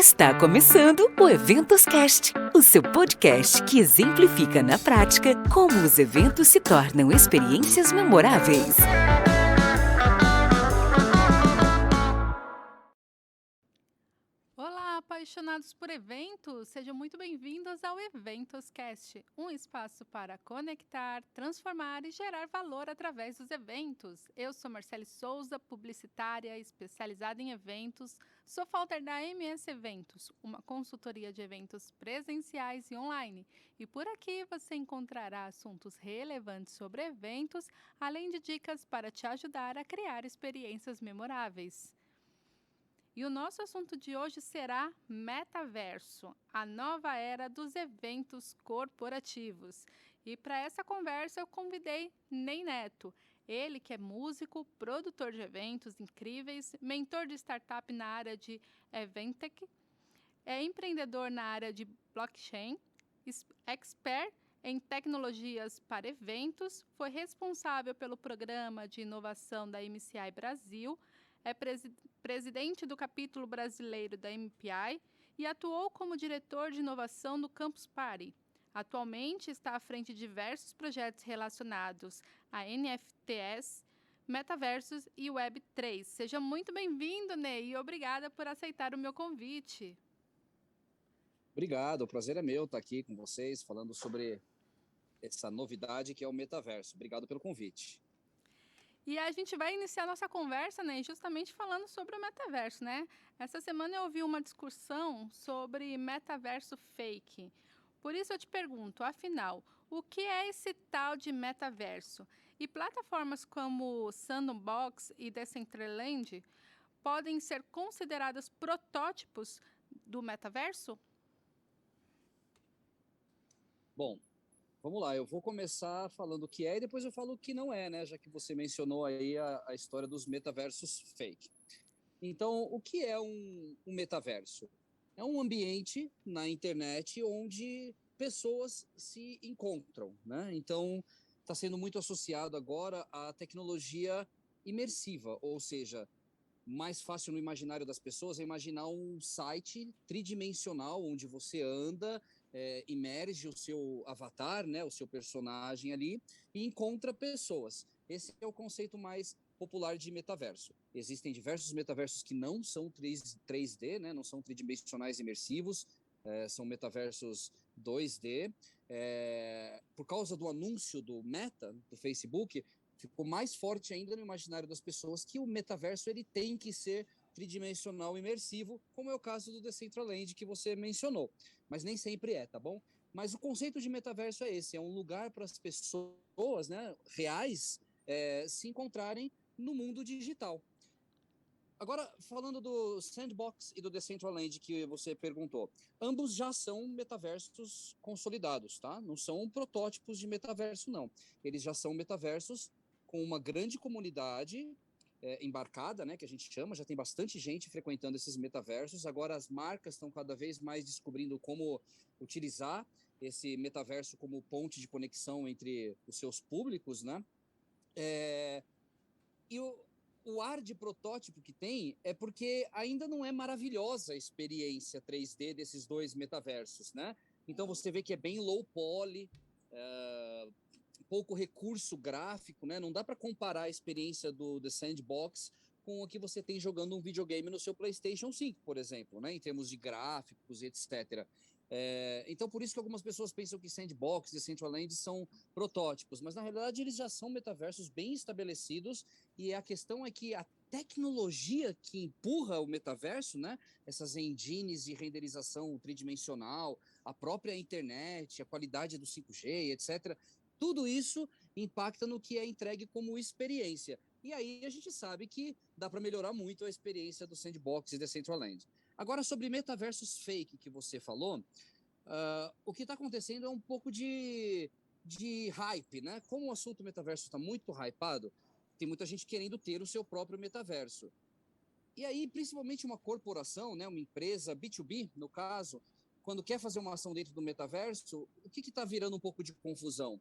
Está começando o Eventos Cast, o seu podcast que exemplifica na prática como os eventos se tornam experiências memoráveis. Olá, apaixonados por eventos! Sejam muito bem-vindos ao Eventos Cast, um espaço para conectar, transformar e gerar valor através dos eventos. Eu sou Marcele Souza, publicitária especializada em eventos, sou founder da MS Eventos, uma consultoria de eventos presenciais e online. E por aqui você encontrará assuntos relevantes sobre eventos, além de dicas para te ajudar a criar experiências memoráveis. E o nosso assunto de hoje será metaverso, a nova era dos eventos corporativos. E para essa conversa eu convidei Ney Neto, ele que é músico, produtor de eventos incríveis, mentor de startup na área de Eventec, é empreendedor na área de blockchain, expert em tecnologias para eventos, foi responsável pelo programa de inovação da MCI Brasil, é presidente do capítulo brasileiro da MPI e atuou como diretor de inovação do Campus Party. Atualmente está à frente de diversos projetos relacionados a NFTs, metaversos e Web3. Seja muito bem-vindo, Ney, e obrigada por aceitar o meu convite. Obrigado, o prazer é meu estar aqui com vocês, falando sobre essa novidade que é o metaverso. Obrigado pelo convite. E a gente vai iniciar nossa conversa, né, justamente falando sobre o metaverso, né? Essa semana eu ouvi uma discussão sobre metaverso fake. Por isso eu te pergunto, afinal, o que é esse tal de metaverso? E plataformas como Sandbox e Decentraland podem ser consideradas protótipos do metaverso? Bom, vamos lá, eu vou começar falando o que é e depois eu falo o que não é, né? Já que você mencionou aí a história dos metaversos fake. Então, o que é um metaverso? É um ambiente na internet onde pessoas se encontram, né? Então, está sendo muito associado agora à tecnologia imersiva, ou seja, mais fácil no imaginário das pessoas é imaginar um site tridimensional onde você anda, imerge o seu avatar, né, o seu personagem ali e encontra pessoas. Esse é o conceito mais popular de metaverso. Existem diversos metaversos que não são 3D, né, não são tridimensionais imersivos, são metaversos 2D. Por causa do anúncio do Meta, do Facebook, ficou mais forte ainda no imaginário das pessoas que o metaverso ele tem que ser tridimensional imersivo, como é o caso do Decentraland que você mencionou. Mas nem sempre é, tá bom? Mas o conceito de metaverso é esse, é um lugar para as pessoas, né, reais se encontrarem no mundo digital. Agora, falando do Sandbox e do Decentraland que você perguntou, ambos já são metaversos consolidados, tá? Não são protótipos de metaverso, não. Eles já são metaversos com uma grande comunidade embarcada, né, que a gente chama, já tem bastante gente frequentando esses metaversos. Agora as marcas estão cada vez mais descobrindo como utilizar esse metaverso como ponte de conexão entre os seus públicos, né? E o ar de protótipo que tem é porque ainda não é maravilhosa a experiência 3D desses dois metaversos, né? Então você vê que é bem low poly, pouco recurso gráfico, né? Não dá para comparar a experiência do The Sandbox com o que você tem jogando um videogame no seu PlayStation 5, por exemplo, né? Em termos de gráficos e etc. Então, por isso que algumas pessoas pensam que Sandbox e Decentraland são protótipos, mas na realidade eles já são metaversos bem estabelecidos e a questão é que a tecnologia que empurra o metaverso, né? Essas engines de renderização tridimensional, a própria internet, a qualidade do 5G, etc., tudo isso impacta no que é entregue como experiência. E aí a gente sabe que dá para melhorar muito a experiência do Sandbox e Decentraland. Agora, sobre metaversos fake que você falou, o que está acontecendo é um pouco de hype, né? Como o assunto metaverso está muito hypado, tem muita gente querendo ter o seu próprio metaverso. E aí, principalmente uma corporação, né, uma empresa, B2B, no caso, quando quer fazer uma ação dentro do metaverso, o que está virando um pouco de confusão?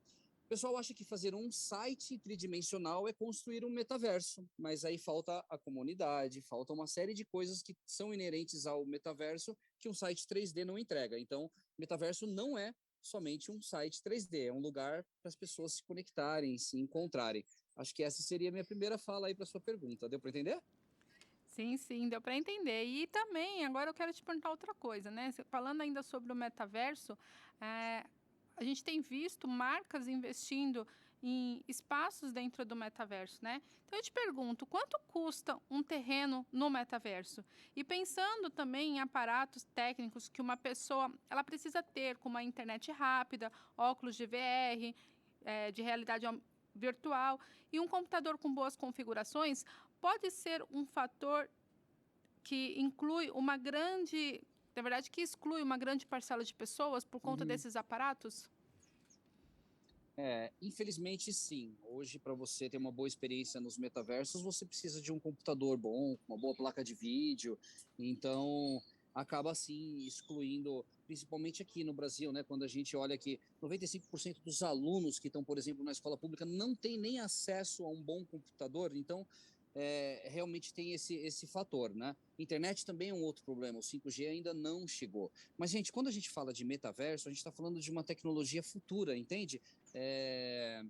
pessoal acha que fazer um site tridimensional é construir um metaverso, mas aí falta a comunidade, falta uma série de coisas que são inerentes ao metaverso que um site 3D não entrega. Então, metaverso não é somente um site 3D, é um lugar para as pessoas se conectarem, se encontrarem. Acho que essa seria a minha primeira fala aí para sua pergunta. Deu para entender? Sim, sim, deu para entender. E também, agora eu quero te perguntar outra coisa, né? Falando ainda sobre o metaverso, eh, a gente tem visto marcas investindo em espaços dentro do metaverso, né? Então eu te pergunto, quanto custa um terreno no metaverso? E pensando também em aparatos técnicos que uma pessoa ela precisa ter, como a internet rápida, óculos de VR, de realidade virtual e um computador com boas configurações, pode ser um fator que inclui uma grande, na verdade, que exclui uma grande parcela de pessoas por conta Uhum. desses aparatos? Infelizmente, sim. Hoje, para você ter uma boa experiência nos metaversos, você precisa de um computador bom, uma boa placa de vídeo. Então, acaba assim excluindo, principalmente aqui no Brasil, né? Quando a gente olha que 95% dos alunos que estão, por exemplo, na escola pública não têm nem acesso a um bom computador. Então, realmente tem esse fator, né? Internet também é um outro problema. O 5G ainda não chegou. Mas, gente, quando a gente fala de metaverso, a gente está falando de uma tecnologia futura, entende? É,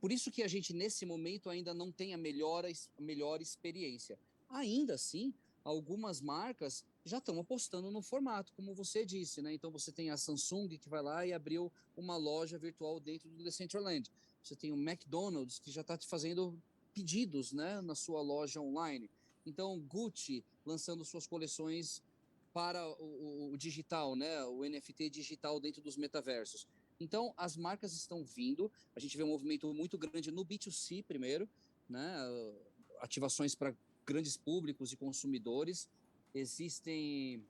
por isso que a gente, nesse momento, ainda não tem a melhor experiência. Ainda assim, algumas marcas já estão apostando no formato, como você disse, né? Então, você tem a Samsung, que vai lá e abriu uma loja virtual dentro do Decentraland. Você tem o McDonald's, que já está te fazendo pedidos, né, na sua loja online. Então, Gucci lançando suas coleções para o digital, né, o NFT digital dentro dos metaversos. Então, as marcas estão vindo, a gente vê um movimento muito grande no B2C primeiro, né, ativações para grandes públicos e consumidores. Existem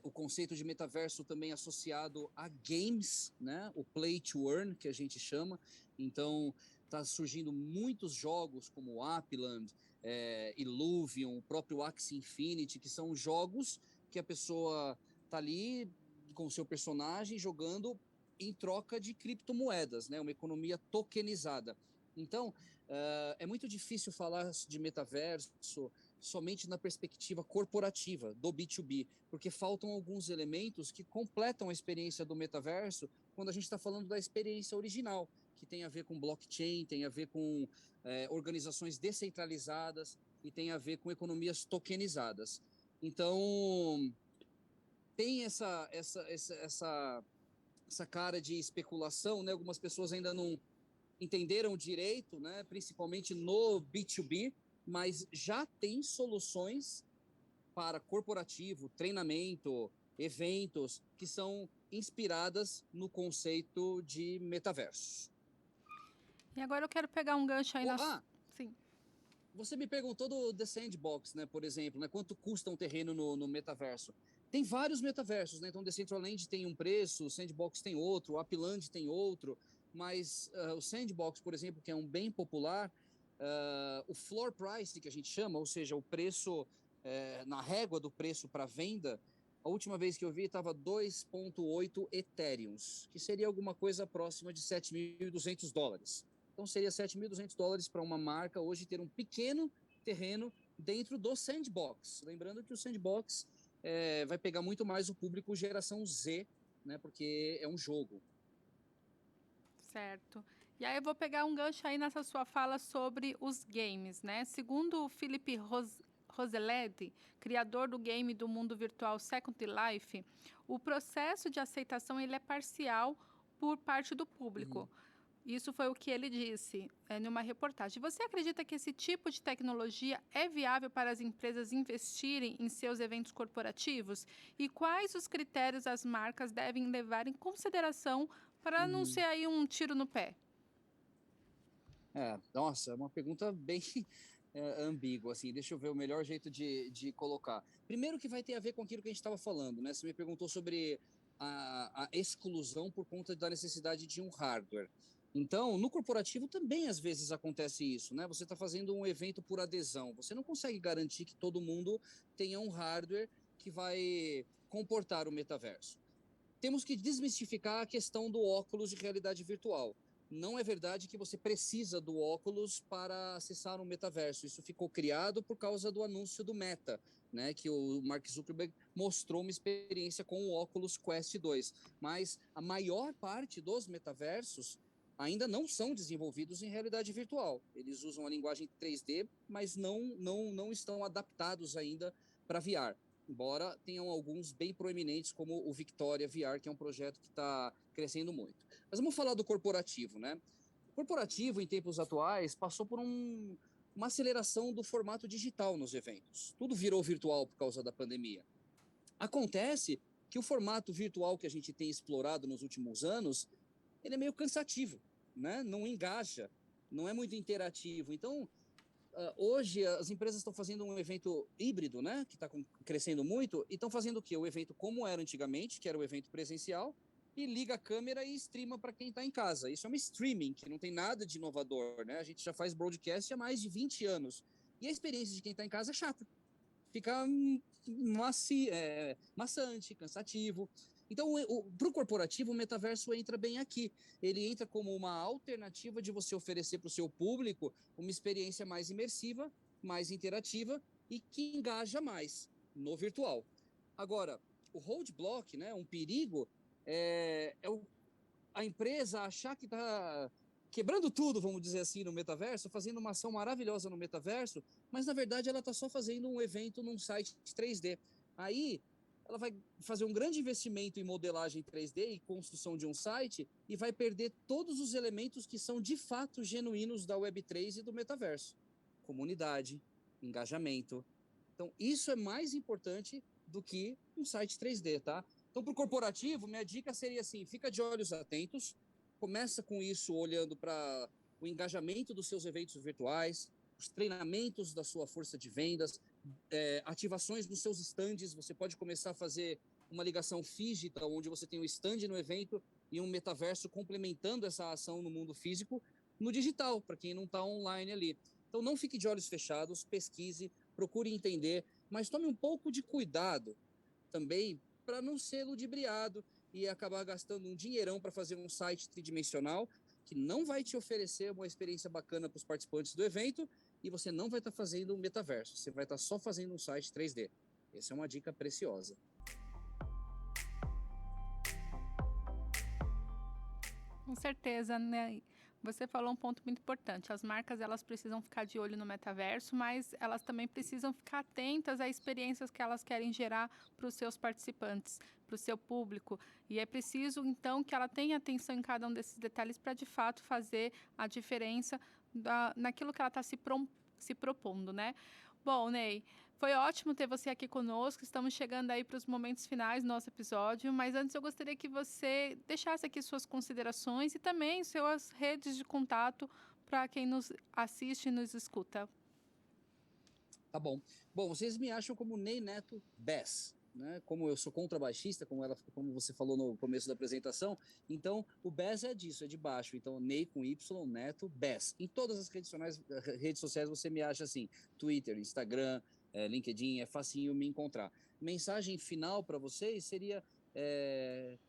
o conceito de metaverso também associado a games, né, o play to earn, que a gente chama. Então, está surgindo muitos jogos como Appland, Illuvium, o próprio Axie Infinity, que são jogos que a pessoa está ali com o seu personagem jogando em troca de criptomoedas, né? Uma economia tokenizada. Então, é muito difícil falar de metaverso somente na perspectiva corporativa, do B2B, porque faltam alguns elementos que completam a experiência do metaverso quando a gente está falando da experiência original, que tem a ver com blockchain, tem a ver com organizações descentralizadas e tem a ver com economias tokenizadas. Então, tem essa cara de especulação, né? Algumas pessoas ainda não entenderam direito, né? Principalmente no B2B, mas já tem soluções para corporativo, treinamento, eventos que são inspiradas no conceito de metaverso. E agora eu quero pegar um gancho aí Oh, na. Sim. você me perguntou do The Sandbox, né, por exemplo, né, quanto custa um terreno no metaverso? Tem vários metaversos, né? Então, Decentraland tem um preço, o Sandbox tem outro, o Upland tem outro, mas o Sandbox, por exemplo, que é um bem popular, o floor price, que a gente chama, ou seja, o preço na régua do preço para venda, a última vez que eu vi estava 2,8 Ethereums, que seria alguma coisa próxima de $7.200. Então, seria $7.200 para uma marca hoje ter um pequeno terreno dentro do Sandbox. Lembrando que o Sandbox vai pegar muito mais o público geração Z, né, porque é um jogo. Certo. E aí eu vou pegar um gancho aí nessa sua fala sobre os games, né? Segundo o Felipe Roseledi, criador do game do mundo virtual Second Life, o processo de aceitação ele é parcial por parte do público. Uhum. Isso foi o que ele disse numa reportagem. Você acredita que esse tipo de tecnologia é viável para as empresas investirem em seus eventos corporativos? E quais os critérios as marcas devem levar em consideração para não ser Uhum. aí um tiro no pé? Nossa, é uma pergunta bem ambígua, assim, deixa eu ver o melhor jeito de colocar. Primeiro que vai ter a ver com aquilo que a gente estava falando, né? Você me perguntou sobre a exclusão por conta da necessidade de um hardware. Então, no corporativo também às vezes acontece isso, né? Você está fazendo um evento por adesão, você não consegue garantir que todo mundo tenha um hardware que vai comportar o metaverso. Temos que desmistificar a questão do óculos de realidade virtual. não é verdade que você precisa do óculos para acessar um metaverso. Isso ficou criado por causa do anúncio do Meta, né, que o Mark Zuckerberg mostrou uma experiência com o Oculus Quest 2. Mas a maior parte dos metaversos ainda não são desenvolvidos em realidade virtual. Eles usam a linguagem 3D, mas não estão adaptados ainda para VR. Embora tenham alguns bem proeminentes, como o Victoria VR, que é um projeto que está crescendo muito. Mas vamos falar do corporativo, né? O corporativo, em tempos atuais, passou por uma aceleração do formato digital nos eventos. Tudo virou virtual por causa da pandemia. Acontece que o formato virtual que a gente tem explorado nos últimos anos, ele é meio cansativo, né? Não engaja, não é muito interativo. Então, hoje as empresas estão fazendo um evento híbrido, né? Que está crescendo muito, e estão fazendo o quê? O evento como era antigamente, que era o evento presencial, e liga a câmera e streama para quem está em casa. Isso é um streaming, que não tem nada de inovador, né? A gente já faz broadcast há mais de 20 anos. E a experiência de quem está em casa é chata. Fica maçante, cansativo. Então, para o corporativo, o metaverso entra bem aqui. Ele entra como uma alternativa de você oferecer para o seu público uma experiência mais imersiva, mais interativa e que engaja mais no virtual. Agora, o roadblock, né, um perigo, a empresa achar que está quebrando tudo, vamos dizer assim, no metaverso, fazendo uma ação maravilhosa no metaverso, mas na verdade ela está só fazendo um evento num site 3D. Aí ela vai fazer um grande investimento em modelagem 3D e construção de um site e vai perder todos os elementos que são de fato genuínos da Web3 e do metaverso. Comunidade, engajamento. Então isso é mais importante do que um site 3D, tá? Então, para o corporativo, minha dica seria assim, fica de olhos atentos, começa com isso olhando para o engajamento dos seus eventos virtuais, os treinamentos da sua força de vendas, ativações dos seus estandes. Você pode começar a fazer uma ligação física, onde você tem um stand no evento e um metaverso complementando essa ação no mundo físico, no digital, para quem não está online ali. Então, não fique de olhos fechados, pesquise, procure entender, mas tome um pouco de cuidado também para não ser ludibriado e acabar gastando um dinheirão para fazer um site tridimensional que não vai te oferecer uma experiência bacana para os participantes do evento e você não vai estar fazendo um metaverso, você vai estar só fazendo um site 3D. Essa é uma dica preciosa. Com certeza, né? Você falou um ponto muito importante. As marcas, elas precisam ficar de olho no metaverso, mas elas também precisam ficar atentas às experiências que elas querem gerar para os seus participantes, para o seu público. E é preciso, então, que ela tenha atenção em cada um desses detalhes para, de fato, fazer a diferença naquilo que ela está se propondo, né? Bom, Ney, foi ótimo ter você aqui conosco. Estamos chegando aí para os momentos finais do nosso episódio, mas antes eu gostaria que você deixasse aqui suas considerações e também suas redes de contato para quem nos assiste e nos escuta. Tá bom. Bom, vocês me acham como Ney Neto Bass, né? Como eu sou contrabaixista, como você falou no começo da apresentação, então o Bass é disso, é de baixo. Então Ney com Y, Neto Bass. Em todas as redes sociais você me acha assim, Twitter, Instagram, LinkedIn, é facinho me encontrar. Mensagem final para vocês seria,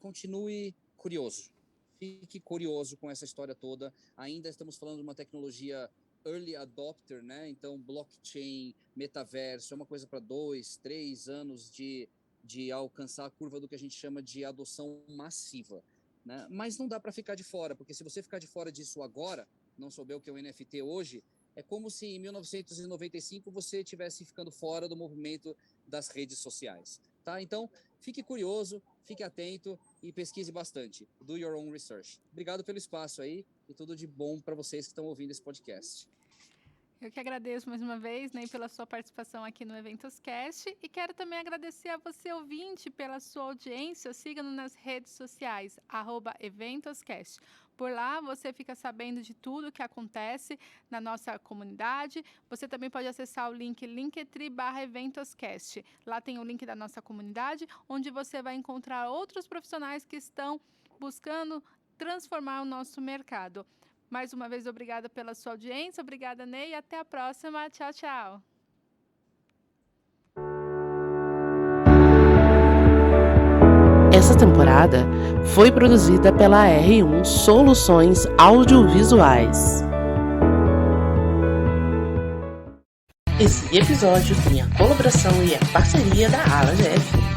continue curioso. Fique curioso com essa história toda. Ainda estamos falando de uma tecnologia early adopter, né? Então, blockchain, metaverso, é uma coisa para 2, 3 anos de alcançar a curva do que a gente chama de adoção massiva, né? Mas não dá para ficar de fora, porque se você ficar de fora disso agora, não souber o que é o NFT hoje, é como se em 1995 você estivesse ficando fora do movimento das redes sociais, tá? Então, fique curioso, fique atento e pesquise bastante. Do your own research. Obrigado pelo espaço aí e tudo de bom para vocês que estão ouvindo esse podcast. Eu que agradeço mais uma vez, Ney, pela sua participação aqui no EventosCast e quero também agradecer a você, ouvinte, pela sua audiência. Siga-nos nas redes sociais, @EventosCast. Por lá você fica sabendo de tudo o que acontece na nossa comunidade. Você também pode acessar o link linktree/EventosCast. Lá tem o link da nossa comunidade, onde você vai encontrar outros profissionais que estão buscando transformar o nosso mercado. Mais uma vez, obrigada pela sua audiência. Obrigada, Ney. E até a próxima. Tchau, tchau. Essa temporada foi produzida pela R1 Soluções Audiovisuais. Esse episódio tem a colaboração e a parceria da AlaGF.